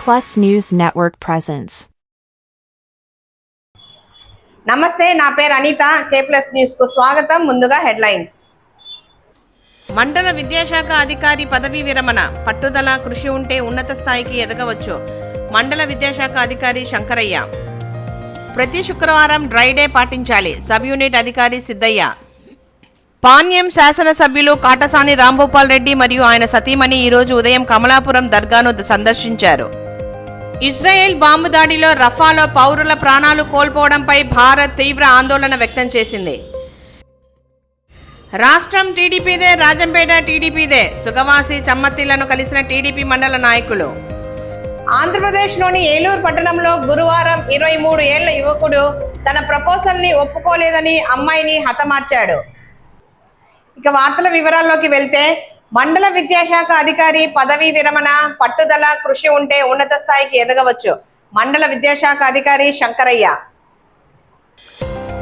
Plus News Network presents. నమస్తే, నా పేరు అనిత. K+ న్యూస్ కు స్వాగతం. ముందుగా హెడ్లైన్స్. మండల విద్యాశాఖ అధికారి పదవీ విరమణ. పట్టుదల, కృషి ఉంటే ఉన్నత స్థాయికి ఎదగవచ్చు. మండల విద్యాశాఖ అధికారి శంకరయ్య. ప్రతి శుక్రవారం డ్రై డే పాటించాలి. సబ్ యూనిట్ అధికారి సిద్ధయ్య. పాణ్యం శాసనసభ్యులు కాటసాని రాంభూపాల్ రెడ్డి మరియు ఆయన సతీమణి ఈరోజు ఉదయం కమలాపురం దర్గాను సందర్శించారు. ఇజ్రాయెల్ బాంబు దాడిలో రఫాలో పౌరుల ప్రాణాలు కోల్పోవడంపై భారత్ తీవ్ర ఆందోళన వ్యక్తం చేసింది. రాష్ట్రం టీడీపీదే, రాజంపేట టీడీపీదే. సుగవాసి, చమ్మత్తిలను కలిసిన టీడీపీ మండల నాయకులు. ఆంధ్రప్రదేశ్లోని ఏలూరు పట్టణంలో గురువారం 23 ఏళ్ల యువకుడు తన ప్రపోజల్ని ఒప్పుకోలేదని అమ్మాయిని హతమార్చాడు. ఇక వార్తల వివరాల్లోకి వెళ్తే, మండల విద్యాశాఖ అధికారి పదవీ విరమణ. పట్టుదల, కృషి ఉంటే ఉన్నత స్థాయికి ఎదగవచ్చు. మండల విద్యాశాఖ అధికారి శంకరయ్య.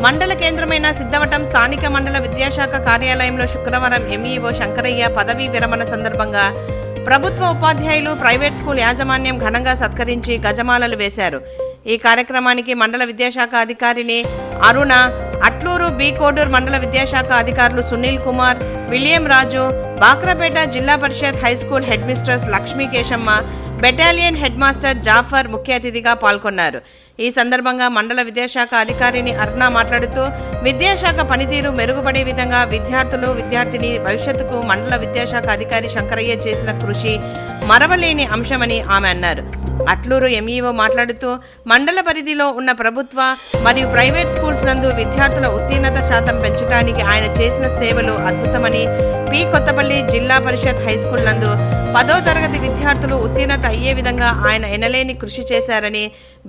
మండల కేంద్రమైన సిద్ధవటం స్థానిక మండల విద్యాశాఖ కార్యాలయంలో శుక్రవారం ఎంఈఓ శంకరయ్య పదవీ విరమణ సందర్భంగా ప్రభుత్వ ఉపాధ్యాయులు, ప్రైవేట్ స్కూల్ యాజమాన్యం ఘనంగా సత్కరించి గజమాలలు వేశారు. ఈ కార్యక్రమానికి మండల విద్యాశాఖ అధికారిని అరుణ, అట్లూరు, బి కోడూరు మండల విద్యాశాఖ అధికారులు Sunil Kumar, William Raju, Bakrapeta zilla parishad high school head mistress Lakshmi Keshamma, battalion head master Jafar ముఖ్య అతిథిగా పాల్గొన్నారు. ఈ సందర్భంగా మండల విద్యాశాఖ అధికారిని అరుణ మాట్లాడుతూ, విద్యాశాఖ పనితీరు మెరుగుపడే విధంగా విద్యార్థులు, విద్యార్థిని భవిష్యత్తుకు మండల విద్యాశాఖ అధికారి శంకరయ్య చేసిన కృషి మరవలేని అంశమని ఆమె అన్నారు. అట్లూరు ఎంఈఓ మాట్లాడుతూ, మండల పరిధిలో ఉన్న ప్రభుత్వ మరియు ప్రైవేట్ స్కూల్స్ నందు విద్యార్థుల ఉత్తీర్ణత శాతం పెంచడానికి ఆయన చేసిన సేవలు అద్భుతమని, పి కొత్తపల్లి జిల్లా పరిషత్ హైస్కూల్ నందు 10వ తరగతి విద్యార్థులు ఉత్తీర్ణత అయ్యే విధంగా ఆయన ఎనలేని కృషి చేశారని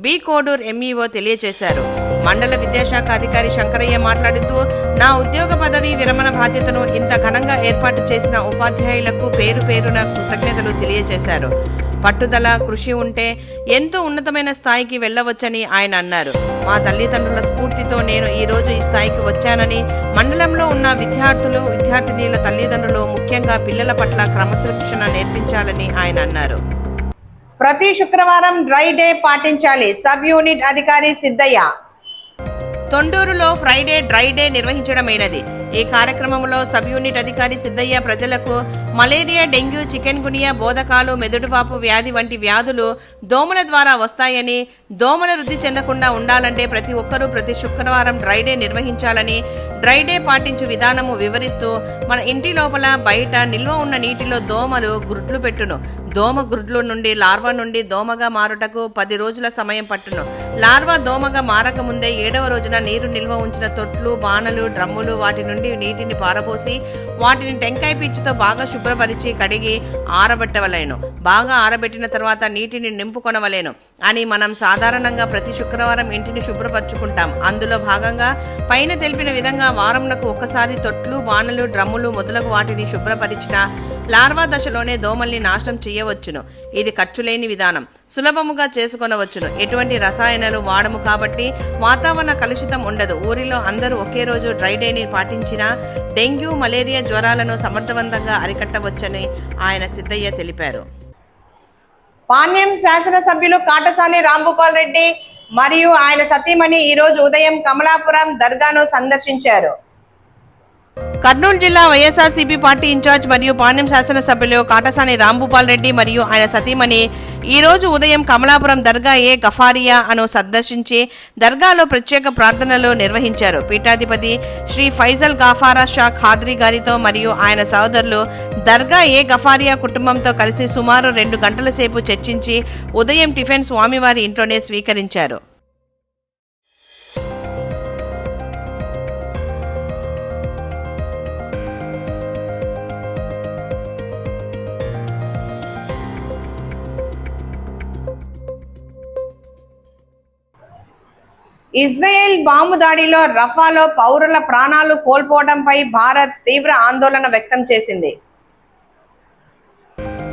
బి కోడూరు ఎంఈఓ తెలియజేశారు. మండల విద్యాశాఖ అధికారి శంకరయ్య మాట్లాడుతూ, నా ఉద్యోగ పదవి విరమణ బాధ్యతను ఇంత ఘనంగా ఏర్పాటు చేసిన ఉపాధ్యాయులకు పేరు పేరున కృతజ్ఞతలు తెలియజేశారు. పట్టుదల, కృషి ఉంటే ఎంతో ఉన్నతమైన స్థాయికి వెళ్ళవచ్చని ఆయన అన్నారు. మా తల్లిదండ్రుల స్ఫూర్తితో నేను ఈరోజు ఈ స్థాయికి వచ్చానని, మండలంలో ఉన్న విద్యార్థులు, విద్యార్థినీల తల్లిదండ్రులు ముఖ్యంగా పిల్లల పట్ల క్రమశిక్షణ నేర్పించాలని ఆయన అన్నారు. ప్రతి శుక్రవారం డ్రై డే పాటించాలి. సబ్ యూనిట్ అధికారి సిద్ధయ్య. తొండూరులో ఫ్రైడే డ్రై డే నిర్వహించడమైనది. ఈ కార్యక్రమంలో సబ్ యూనిట్ అధికారి సిద్ధయ్య ప్రజలకు మలేరియా, డెంగ్యూ, చికెన్ గునియా, బోధకాలు, మెదడువాపు వ్యాధి వంటి వ్యాధులు దోమల ద్వారా వస్తాయని, దోమల వృద్ధి చెందకుండా ఉండాలంటే ప్రతి ఒక్కరూ ప్రతి శుక్రవారం డ్రై డే నిర్వహించాలని, డ్రై డే పాటించు విధానము వివరిస్తూ, మన ఇంటి లోపల, బయట నిల్వ ఉన్న నీటిలో దోమలు గుడ్లు పెట్టును. దోమ గుడ్లు నుండి లార్వా నుండి దోమగా మారుటకు 10 రోజుల సమయం పట్టును. లార్వా దోమగా మారక ముందే 7వ రోజున నీరు నిల్వ ఉంచిన తొట్లు, బాణలు, డ్రమ్ములు వాటి నుండి నీటిని పారబోసి వాటిని టెంకాయ పిచ్చుతో బాగా శుభ్రపరిచి కడిగి ఆరబెట్టవలేను. బాగా ఆరబెట్టిన తర్వాత నీటిని నింపుకొనవలేను అని మనం సాధారణంగా ప్రతి శుక్రవారం ఇంటిని శుభ్రపరచుకుంటాం. అందులో భాగంగా పైన తెలిపిన విధంగా వారంనకు ఒక్కసారి తొట్లు, బాణలు, డ్రమ్ములు మొదలగు వాటిని శుభ్రపరిచిన లార్వా దశలోనే దోమల్ని నాశనం చేయవచ్చును. ఇది ఖర్చులేని విధానం, సులభముగా చేసుకొనవచ్చును. ఎటువంటి రసాయనాలు వాడము కాబట్టి వాతావరణ కలుషితం ఉండదు. ఊరిలో అందరూ ఒకే రోజు డ్రై డేని పాటించిన డెంగ్యూ, మలేరియా జ్వరాలను సమర్థవంతంగా అరికట్టవచ్చని ఆయన సిద్ధయ్య తెలిపారు. పాణ్యం శాసనసభ్యులు కాటసాని రాంభూపాల్ రెడ్డి మరియు ఆయన సతీమణి ఈరోజు ఉదయం కమలాపురం దర్గాను సందర్శించారు. కర్నూలు జిల్లా వైఎస్ఆర్సీపీ పార్టీ ఇన్ఛార్జ్ మరియు పాణ్యం శాసనసభ్యులు కాటసాని రాంభూపాల్ రెడ్డి మరియు ఆయన సతీమణి ఈరోజు ఉదయం కమలాపురం దర్గా ఏ గఫారియా అను సందర్శించి దర్గాలో ప్రత్యేక ప్రార్థనలు నిర్వహించారు. పీఠాధిపతి శ్రీ ఫైజల్ గాఫారా షా ఖాద్రీ గారితో మరియు ఆయన సోదరులు దర్గా ఏ గఫారియా కుటుంబంతో కలిసి సుమారు 2 గంటల సేపు చర్చించి ఉదయం టిఫిన్ స్వామివారి ఇంట్లోనే స్వీకరించారు. ఇజ్రాయెల్ బాంబు దాడిలో రఫాలో పౌరుల ప్రాణాలు కోల్పోవడంపై భారత్ తీవ్ర ఆందోళన వ్యక్తం చేసింది.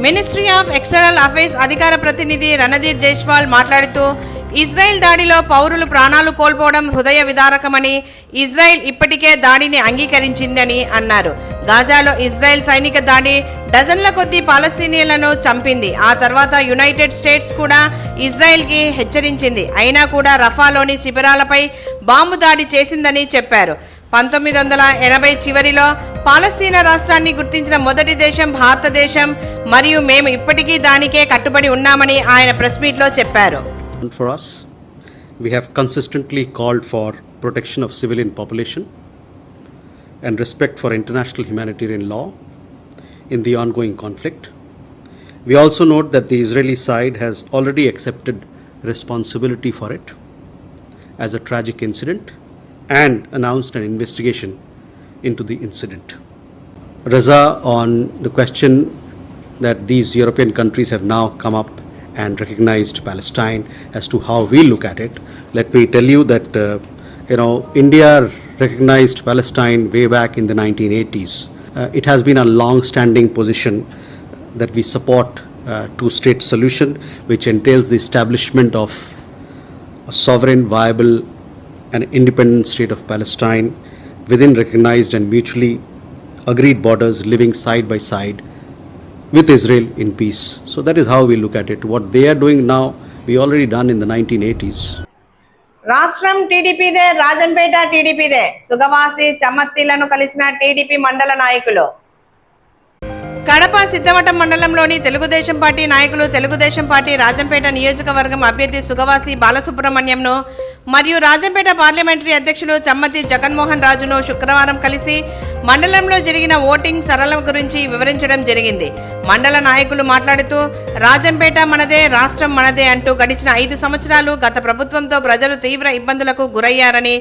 మినిస్ట్రీ ఆఫ్ ఎక్స్టర్నల్ అఫైర్స్ అధికార ప్రతినిధి రణధీర్ జైస్వాల్ మాట్లాడుతూ, ఇజ్రాయెల్ దాడిలో పౌరులు ప్రాణాలు కోల్పోవడం హృదయ విదారకమని, ఇజ్రాయెల్ ఇప్పటికే దాడిని అంగీకరించిందని అన్నారు. గాజాలో ఇజ్రాయెల్ సైనిక దాడి డజన్ల కొద్దీ పాలస్తీనియన్లను చంపింది. ఆ తర్వాత యునైటెడ్ స్టేట్స్ కూడా ఇజ్రాయెల్కి హెచ్చరించింది. అయినా కూడా రఫాలోని శిబిరాలపై బాంబు దాడి చేసిందని చెప్పారు. 1980 చివరిలో పాలస్తీనా రాష్ట్రాన్ని గుర్తించిన మొదటి దేశం భారతదేశం మరియు మేము ఇప్పటికీ దానికే కట్టుబడి ఉన్నామని ఆయన ప్రెస్ మీట్లో చెప్పారు. For us, we have consistently called for protection of civilian population and respect for international humanitarian law in the ongoing conflict. We also note that the Israeli side has already accepted responsibility for it as a tragic incident and announced an investigation into the incident. Raza, on the question that these European countries have now come up and recognized Palestine as to how we look at it, let me tell you that India recognized Palestine way back in the 1980s. It has been a long-standing position that we support two-state solution, which entails the establishment of a sovereign, viable and independent state of Palestine within recognized and mutually agreed borders, living side by side with Israel in peace. So that is how we look at it. What they are doing now, we already done in the 1980s. రాష్ట్రం టీడీపీదే, రాజంపేట టీడీపీదే. సుగవాసి చమ్మత్తిలను కలిసిన TDP మండల నాయకులు. కడప సిద్ధవటం మండలంలోని Telugu Desam party నాయకులు Telugu Desam party Rajampet నియోజకవర్గం అభ్యర్థి సుగవాసి బాలసుబ్రహ్మణ్యంను మరియు Rajampet parliamentary అధ్యక్షులు చమ్మతి జగన్మోహన్ రాజును శుక్రవారం కలిసి మండలంలో జరిగిన ఓటింగ్ సరళ గురించి వివరించడం జరిగింది. మండల నాయకులు మాట్లాడుతూ రాజంపేట మనదే, రాష్ట్రం మనదే అంటూ గడిచిన 5 సంవత్సరాలు గత ప్రభుత్వంతో ప్రజలు తీవ్ర ఇబ్బందులకు గురయ్యారని,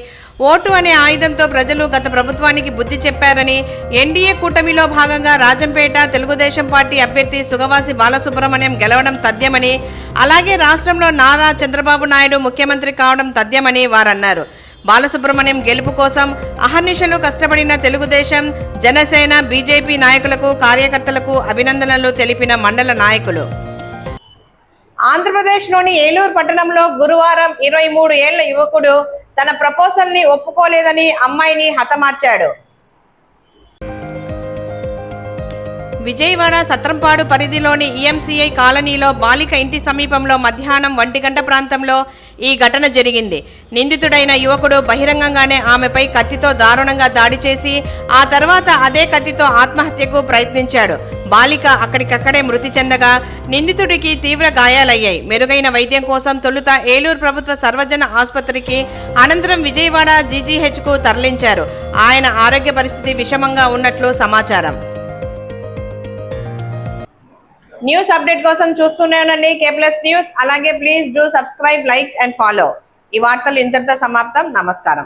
ఓటు అనే ఆయుధంతో ప్రజలు గత ప్రభుత్వానికి బుద్ధి చెప్పారని, ఎన్డీఏ కూటమిలో భాగంగా రాజంపేట తెలుగుదేశం పార్టీ అభ్యర్థి సుగవాసి బాలసుబ్రహ్మణ్యం గెలవడం తథ్యమని, అలాగే రాష్ట్రంలో నారా చంద్రబాబు నాయుడు ముఖ్యమంత్రి కావడం తథ్యమని వారన్నారు. బాలసుబ్రహ్మణ్యం గెలుపు కోసం అహర్నిశలు కష్టపడిన తెలుగుదేశం, జనసేన, బీజేపీ నాయకులకు, కార్యకర్తలకు అభినందనలు తెలిపిన మండల నాయకులు. ఆంధ్రప్రదేశ్లోని ఏలూరు పట్టణంలో గురువారం 23 ఏళ్ల యువకుడు తన ప్రపోజల్ని ఒప్పుకోలేదని అమ్మాయిని హతమార్చాడు. విజయవాడ సత్రంపాడు పరిధిలోని ఈఎంసీఐ కాలనీలో బాలిక ఇంటి సమీపంలో మధ్యాహ్నం 1 గంట ప్రాంతంలో ఈ ఘటన జరిగింది. నిందితుడైన యువకుడు బహిరంగంగానే ఆమెపై కత్తితో దారుణంగా దాడి చేసి ఆ తర్వాత అదే కత్తితో ఆత్మహత్యకు ప్రయత్నించాడు. బాలిక అక్కడికక్కడే మృతి చెందగా నిందితుడికి తీవ్ర గాయాలయ్యాయి. మెరుగైన వైద్యం కోసం తొలుత ఏలూరు ప్రభుత్వ సర్వజన ఆసుపత్రికి, అనంతరం విజయవాడ జీజీహెచ్కు తరలించారు. ఆయన ఆరోగ్య పరిస్థితి విషమంగా ఉన్నట్లు సమాచారం. న్యూస్ అప్డేట్ కోసం చూస్తూనే ఉండండి K+ న్యూస్. అలాగే please do subscribe, like and follow. ఈ వార్తలు ఇంతటితో సమాప్తం. నమస్కారం.